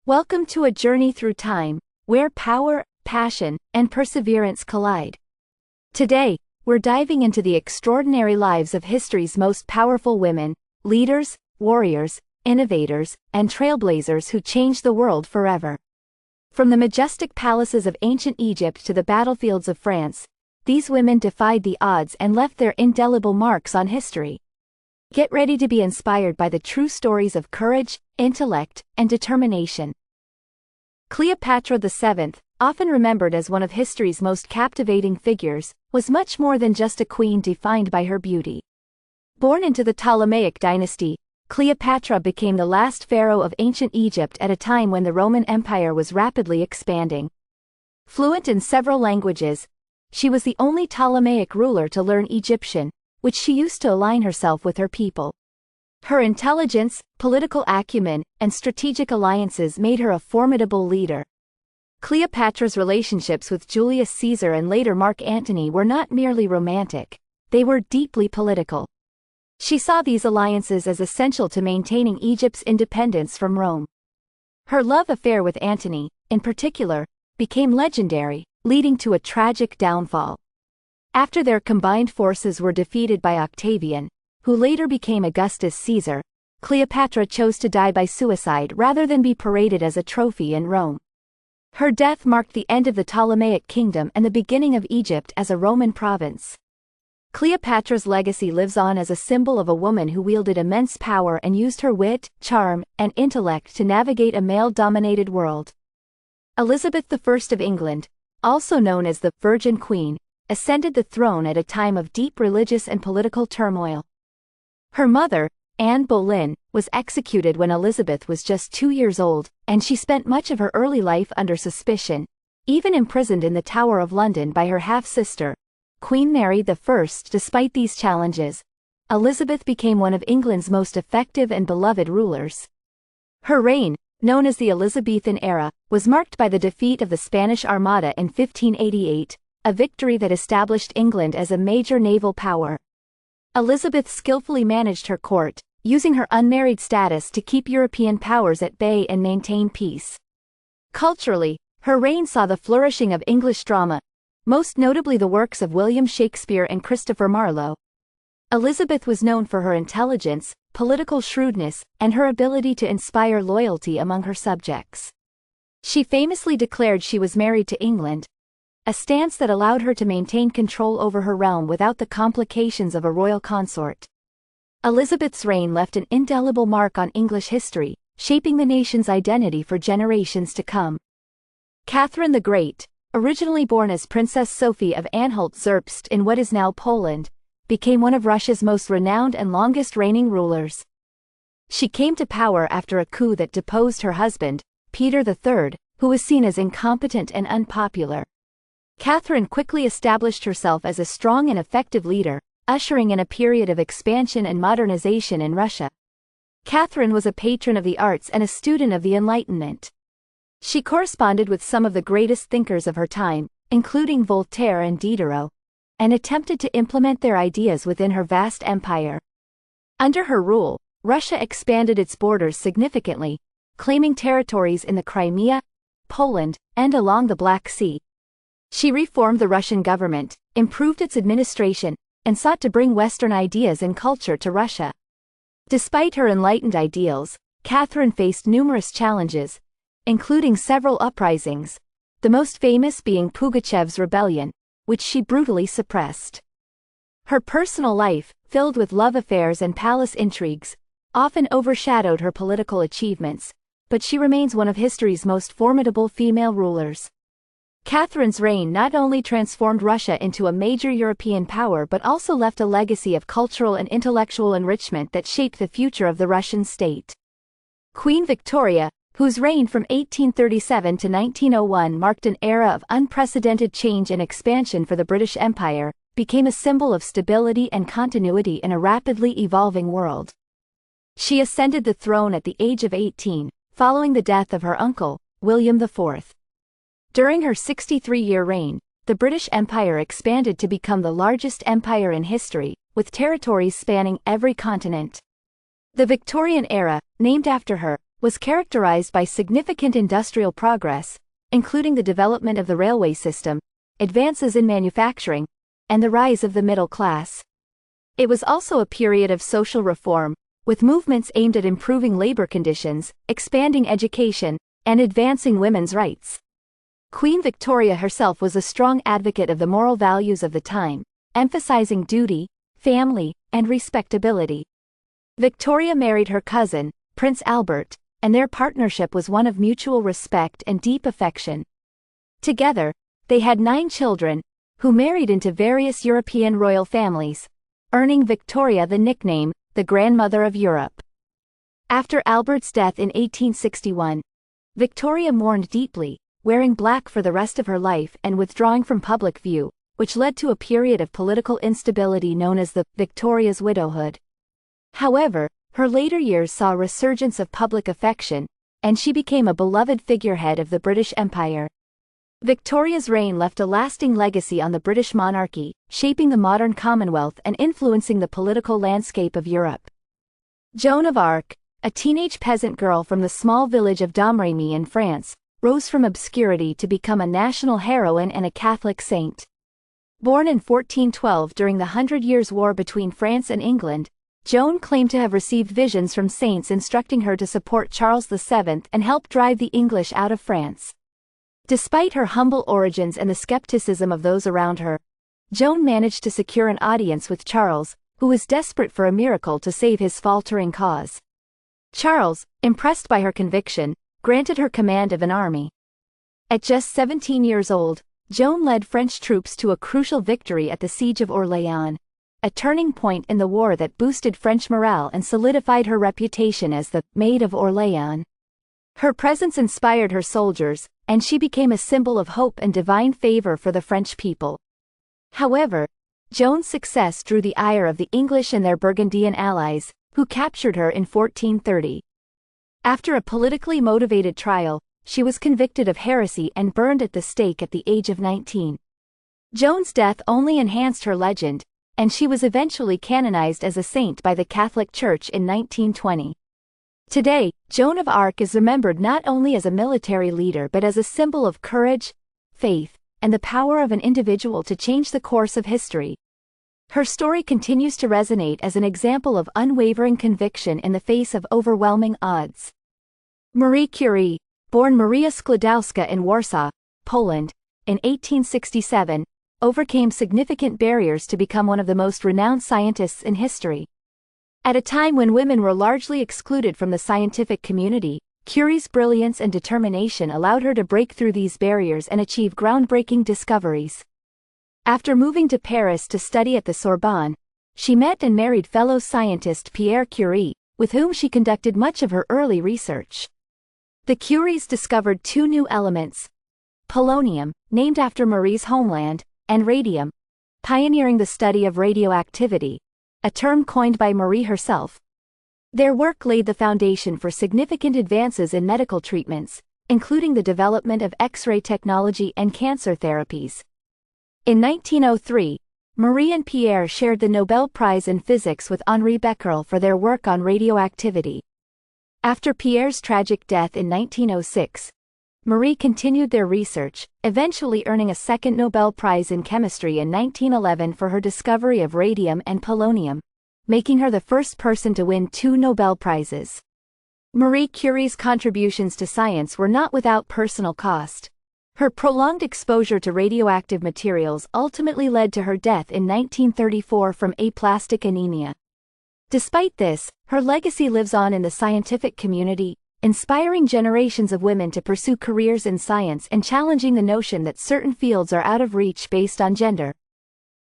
Welcome to a journey through time, where power, passion, and perseverance collide. Today, we're diving into the extraordinary lives of history's most powerful women, leaders, warriors, innovators, and trailblazers who changed the world forever. From the majestic palaces of ancient Egypt to the battlefields of France, these women defied the odds and left their indelible marks on history. Get ready to be inspired by the true stories of courage, intellect, and determination. Cleopatra VII, often remembered as one of history's most captivating figures, was much more than just a queen defined by her beauty. Born into the Ptolemaic dynasty, Cleopatra became the last pharaoh of ancient Egypt at a time when the Roman Empire was rapidly expanding. Fluent in several languages, she was the only Ptolemaic ruler to learn Egyptian, which she used to align herself with her people. Her intelligence, political acumen, and strategic alliances made her a formidable leader. Cleopatra's relationships with Julius Caesar and later Mark Antony were not merely romantic, they were deeply political. She saw these alliances as essential to maintaining Egypt's independence from Rome. Her love affair with Antony, in particular, became legendary, leading to a tragic downfall. After their combined forces were defeated by Octavian, who later became Augustus Caesar, Cleopatra chose to die by suicide rather than be paraded as a trophy in Rome. Her death marked the end of the Ptolemaic kingdom and the beginning of Egypt as a Roman province. Cleopatra's legacy lives on as a symbol of a woman who wielded immense power and used her wit, charm, and intellect to navigate a male-dominated world. Elizabeth I of England, also known as the Virgin Queen, ascended the throne at a time of deep religious and political turmoil. Her mother, Anne Boleyn, was executed when Elizabeth was just 2 years old, and she spent much of her early life under suspicion, even imprisoned in the Tower of London by her half-sister, Queen Mary I. Despite these challenges, Elizabeth became one of England's most effective and beloved rulers. Her reign, known as the Elizabethan era, was marked by the defeat of the Spanish Armada in 1588, a victory that established England as a major naval power. Elizabeth skillfully managed her court, using her unmarried status to keep European powers at bay and maintain peace. Culturally, her reign saw the flourishing of English drama, most notably the works of William Shakespeare and Christopher Marlowe. Elizabeth was known for her intelligence, political shrewdness, and her ability to inspire loyalty among her subjects. She famously declared she was married to England, a stance that allowed her to maintain control over her realm without the complications of a royal consort. Elizabeth's reign left an indelible mark on English history, shaping the nation's identity for generations to come. Catherine the Great, originally born as Princess Sophie of Anhalt-Zerbst in what is now Poland, became one of Russia's most renowned and longest-reigning rulers. She came to power after a coup that deposed her husband, Peter III, who was seen as incompetent and unpopular. Catherine quickly established herself as a strong and effective leader, ushering in a period of expansion and modernization in Russia. Catherine was a patron of the arts and a student of the Enlightenment. She corresponded with some of the greatest thinkers of her time, including Voltaire and Diderot, and attempted to implement their ideas within her vast empire. Under her rule, Russia expanded its borders significantly, claiming territories in the Crimea, Poland, and along the Black Sea. She reformed the Russian government, improved its administration, and sought to bring Western ideas and culture to Russia. Despite her enlightened ideals, Catherine faced numerous challenges, including several uprisings, the most famous being Pugachev's rebellion, which she brutally suppressed. Her personal life, filled with love affairs and palace intrigues, often overshadowed her political achievements, but she remains one of history's most formidable female rulers. Catherine's reign not only transformed Russia into a major European power but also left a legacy of cultural and intellectual enrichment that shaped the future of the Russian state. Queen Victoria, whose reign from 1837 to 1901 marked an era of unprecedented change and expansion for the British Empire, became a symbol of stability and continuity in a rapidly evolving world. She ascended the throne at the age of 18, following the death of her uncle, William IV. During her 63-year reign, the British Empire expanded to become the largest empire in history, with territories spanning every continent. The Victorian era, named after her, was characterized by significant industrial progress, including the development of the railway system, advances in manufacturing, and the rise of the middle class. It was also a period of social reform, with movements aimed at improving labor conditions, expanding education, and advancing women's rights. Queen Victoria herself was a strong advocate of the moral values of the time, emphasizing duty, family, and respectability. Victoria married her cousin, Prince Albert, and their partnership was one of mutual respect and deep affection. Together, they had 9 children, who married into various European royal families, earning Victoria the nickname, the Grandmother of Europe. After Albert's death in 1861, Victoria mourned deeply, wearing black for the rest of her life and withdrawing from public view, which led to a period of political instability known as the Victoria's widowhood. However, her later years saw a resurgence of public affection, and she became a beloved figurehead of the British Empire. Victoria's reign left a lasting legacy on the British monarchy, shaping the modern Commonwealth and influencing the political landscape of Europe. Joan of Arc, a teenage peasant girl from the small village of Domremy in France, rose from obscurity to become a national heroine and a Catholic saint. Born in 1412 during the Hundred Years' War between France and England, Joan claimed to have received visions from saints instructing her to support Charles VII and help drive the English out of France. Despite her humble origins and the skepticism of those around her, Joan managed to secure an audience with Charles, who was desperate for a miracle to save his faltering cause. Charles, impressed by her conviction, granted her command of an army. At just 17 years old, Joan led French troops to a crucial victory at the Siege of Orléans, a turning point in the war that boosted French morale and solidified her reputation as the Maid of Orléans. Her presence inspired her soldiers, and she became a symbol of hope and divine favor for the French people. However, Joan's success drew the ire of the English and their Burgundian allies, who captured her in 1430. After a politically motivated trial, she was convicted of heresy and burned at the stake at the age of 19. Joan's death only enhanced her legend, and she was eventually canonized as a saint by the Catholic Church in 1920. Today, Joan of Arc is remembered not only as a military leader but as a symbol of courage, faith, and the power of an individual to change the course of history. Her story continues to resonate as an example of unwavering conviction in the face of overwhelming odds. Marie Curie, born Maria Sklodowska in Warsaw, Poland, in 1867, overcame significant barriers to become one of the most renowned scientists in history. At a time when women were largely excluded from the scientific community, Curie's brilliance and determination allowed her to break through these barriers and achieve groundbreaking discoveries. After moving to Paris to study at the Sorbonne, she met and married fellow scientist Pierre Curie, with whom she conducted much of her early research. The Curies discovered 2 new elements: polonium, named after Marie's homeland, and radium, pioneering the study of radioactivity, a term coined by Marie herself. Their work laid the foundation for significant advances in medical treatments, including the development of X-ray technology and cancer therapies. In 1903, Marie and Pierre shared the Nobel Prize in Physics with Henri Becquerel for their work on radioactivity. After Pierre's tragic death in 1906, Marie continued their research, eventually earning a second Nobel Prize in Chemistry in 1911 for her discovery of radium and polonium, making her the first person to win 2 Nobel Prizes. Marie Curie's contributions to science were not without personal cost. Her prolonged exposure to radioactive materials ultimately led to her death in 1934 from aplastic anemia. Despite this, her legacy lives on in the scientific community, inspiring generations of women to pursue careers in science and challenging the notion that certain fields are out of reach based on gender.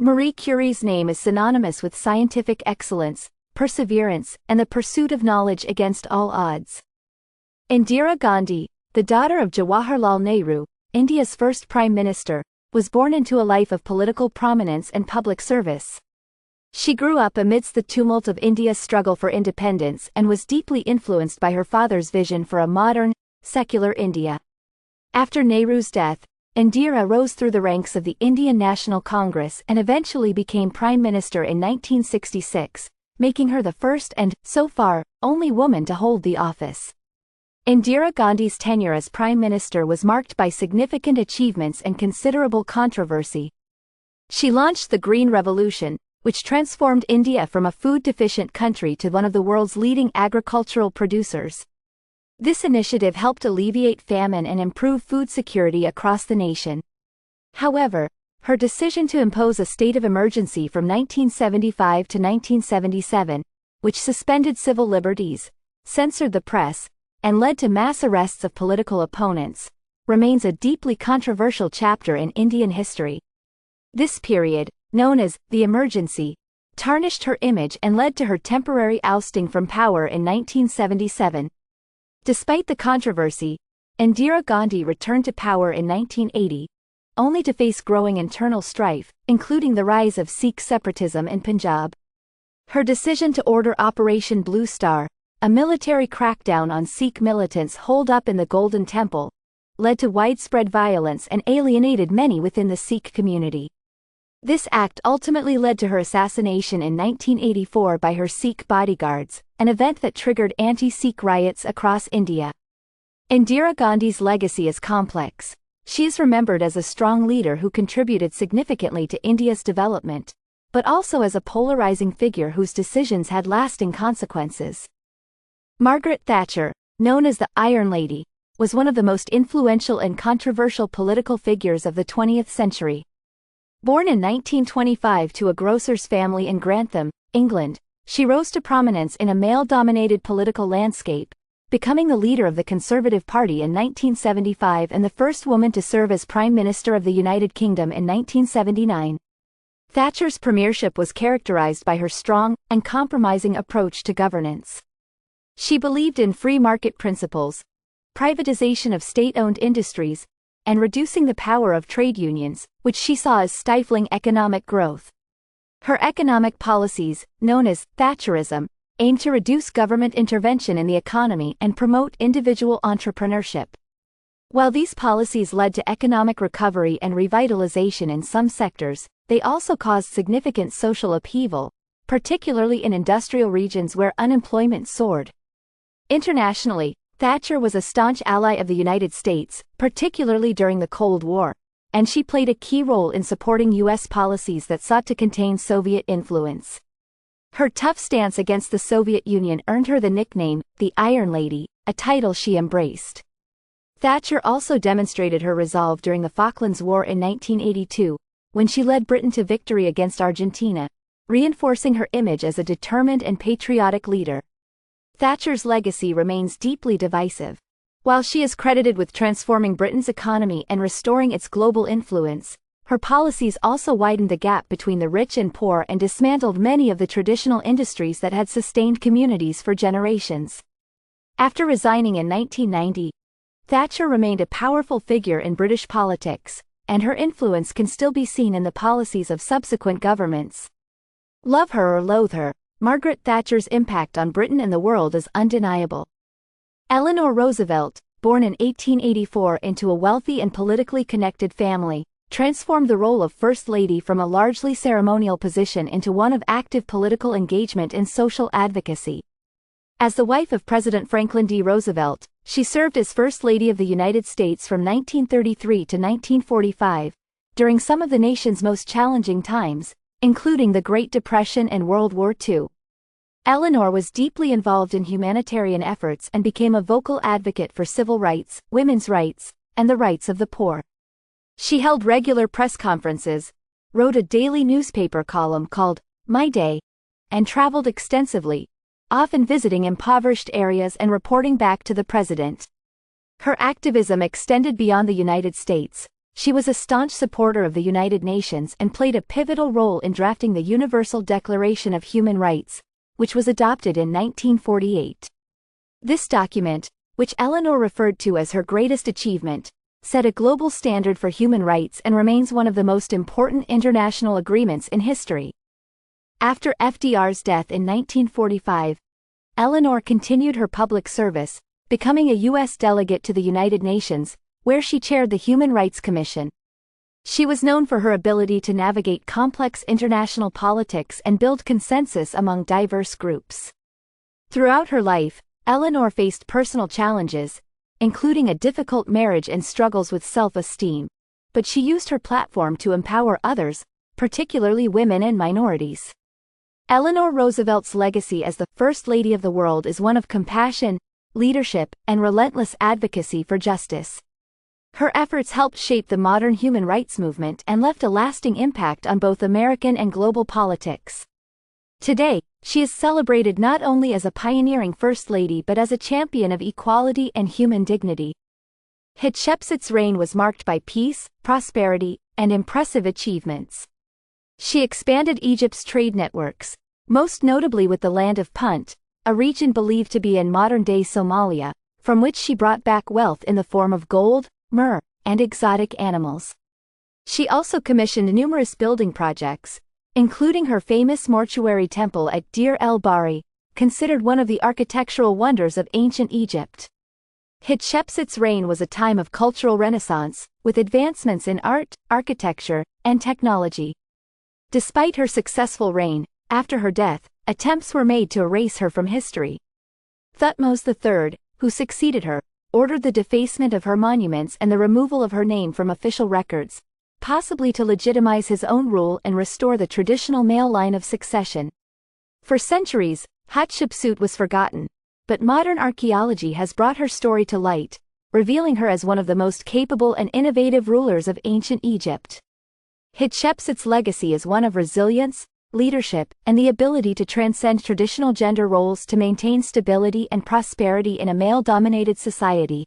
Marie Curie's name is synonymous with scientific excellence, perseverance, and the pursuit of knowledge against all odds. Indira Gandhi, the daughter of Jawaharlal Nehru, India's first Prime Minister, was born into a life of political prominence and public service. She grew up amidst the tumult of India's struggle for independence and was deeply influenced by her father's vision for a modern, secular India. After Nehru's death, Indira rose through the ranks of the Indian National Congress and eventually became Prime Minister in 1966, making her the first and, so far, only woman to hold the office. Indira Gandhi's tenure as Prime Minister was marked by significant achievements and considerable controversy. She launched the Green Revolution, which transformed India from a food-deficient country to one of the world's leading agricultural producers. This initiative helped alleviate famine and improve food security across the nation. However, her decision to impose a state of emergency from 1975 to 1977, which suspended civil liberties, censored the press, and led to mass arrests of political opponents, remains a deeply controversial chapter in Indian history. This period, known as the Emergency, tarnished her image and led to her temporary ousting from power in 1977. Despite the controversy, Indira Gandhi returned to power in 1980, only to face growing internal strife, including the rise of Sikh separatism in Punjab. Her decision to order Operation Blue Star, a military crackdown on Sikh militants holed up in the Golden Temple, led to widespread violence and alienated many within the Sikh community. This act ultimately led to her assassination in 1984 by her Sikh bodyguards, an event that triggered anti-Sikh riots across India. Indira Gandhi's legacy is complex. She is remembered as a strong leader who contributed significantly to India's development, but also as a polarizing figure whose decisions had lasting consequences. Margaret Thatcher, known as the Iron Lady, was one of the most influential and controversial political figures of the 20th century. Born in 1925 to a grocer's family in Grantham, England, she rose to prominence in a male-dominated political landscape, becoming the leader of the Conservative Party in 1975 and the first woman to serve as Prime Minister of the United Kingdom in 1979. Thatcher's premiership was characterized by her strong, uncompromising approach to governance. She believed in free market principles, privatization of state-owned industries, and reducing the power of trade unions, which she saw as stifling economic growth. Her economic policies, known as Thatcherism, aimed to reduce government intervention in the economy and promote individual entrepreneurship. While these policies led to economic recovery and revitalization in some sectors, they also caused significant social upheaval, particularly in industrial regions where unemployment soared. Internationally, Thatcher was a staunch ally of the United States, particularly during the Cold War, and she played a key role in supporting U.S. policies that sought to contain Soviet influence. Her tough stance against the Soviet Union earned her the nickname, the Iron Lady, a title she embraced. Thatcher also demonstrated her resolve during the Falklands War in 1982, when she led Britain to victory against Argentina, reinforcing her image as a determined and patriotic leader. Thatcher's legacy remains deeply divisive. While she is credited with transforming Britain's economy and restoring its global influence, her policies also widened the gap between the rich and poor and dismantled many of the traditional industries that had sustained communities for generations. After resigning in 1990, Thatcher remained a powerful figure in British politics, and her influence can still be seen in the policies of subsequent governments. Love her or loathe her, Margaret Thatcher's impact on Britain and the world is undeniable. Eleanor Roosevelt, born in 1884 into a wealthy and politically connected family, transformed the role of First Lady from a largely ceremonial position into one of active political engagement and social advocacy. As the wife of President Franklin D. Roosevelt, she served as First Lady of the United States from 1933 to 1945, during some of the nation's most challenging times, including the Great Depression and World War II. Eleanor was deeply involved in humanitarian efforts and became a vocal advocate for civil rights, women's rights, and the rights of the poor. She held regular press conferences, wrote a daily newspaper column called My Day, and traveled extensively, often visiting impoverished areas and reporting back to the president. Her activism extended beyond the United States. She was a staunch supporter of the United Nations and played a pivotal role in drafting the Universal Declaration of Human Rights, which was adopted in 1948. This document, which Eleanor referred to as her greatest achievement, set a global standard for human rights and remains one of the most important international agreements in history. After FDR's death in 1945, Eleanor continued her public service, becoming a U.S. delegate to the United Nations, where she chaired the Human Rights Commission. She was known for her ability to navigate complex international politics and build consensus among diverse groups. Throughout her life, Eleanor faced personal challenges, including a difficult marriage and struggles with self-esteem, but she used her platform to empower others, particularly women and minorities. Eleanor Roosevelt's legacy as the First Lady of the world is one of compassion, leadership, and relentless advocacy for justice. Her efforts helped shape the modern human rights movement and left a lasting impact on both American and global politics. Today, she is celebrated not only as a pioneering First Lady but as a champion of equality and human dignity. Hatshepsut's reign was marked by peace, prosperity, and impressive achievements. She expanded Egypt's trade networks, most notably with the land of Punt, a region believed to be in modern-day Somalia, from which she brought back wealth in the form of gold, myrrh, and exotic animals. She also commissioned numerous building projects, including her famous mortuary temple at Deir el-Bahri, considered one of the architectural wonders of ancient Egypt. Hatshepsut's reign was a time of cultural renaissance, with advancements in art, architecture, and technology. Despite her successful reign, after her death, attempts were made to erase her from history. Thutmose III, who succeeded her, ordered the defacement of her monuments and the removal of her name from official records, possibly to legitimize his own rule and restore the traditional male line of succession. For centuries, Hatshepsut was forgotten, but modern archaeology has brought her story to light, revealing her as one of the most capable and innovative rulers of ancient Egypt. Hatshepsut's legacy is one of resilience, leadership, and the ability to transcend traditional gender roles to maintain stability and prosperity in a male-dominated society.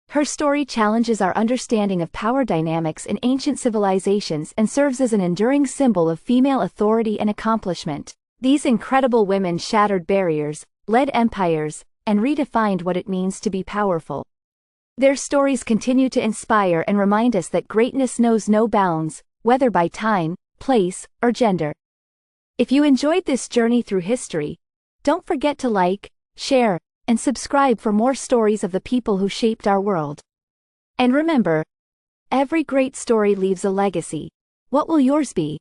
Her story challenges our understanding of power dynamics in ancient civilizations and serves as an enduring symbol of female authority and accomplishment. These incredible women shattered barriers, led empires, and redefined what it means to be powerful. Their stories continue to inspire and remind us that greatness knows no bounds, whether by time, place, or gender. If you enjoyed this journey through history, don't forget to like, share, and subscribe for more stories of the people who shaped our world. And remember, every great story leaves a legacy. What will yours be?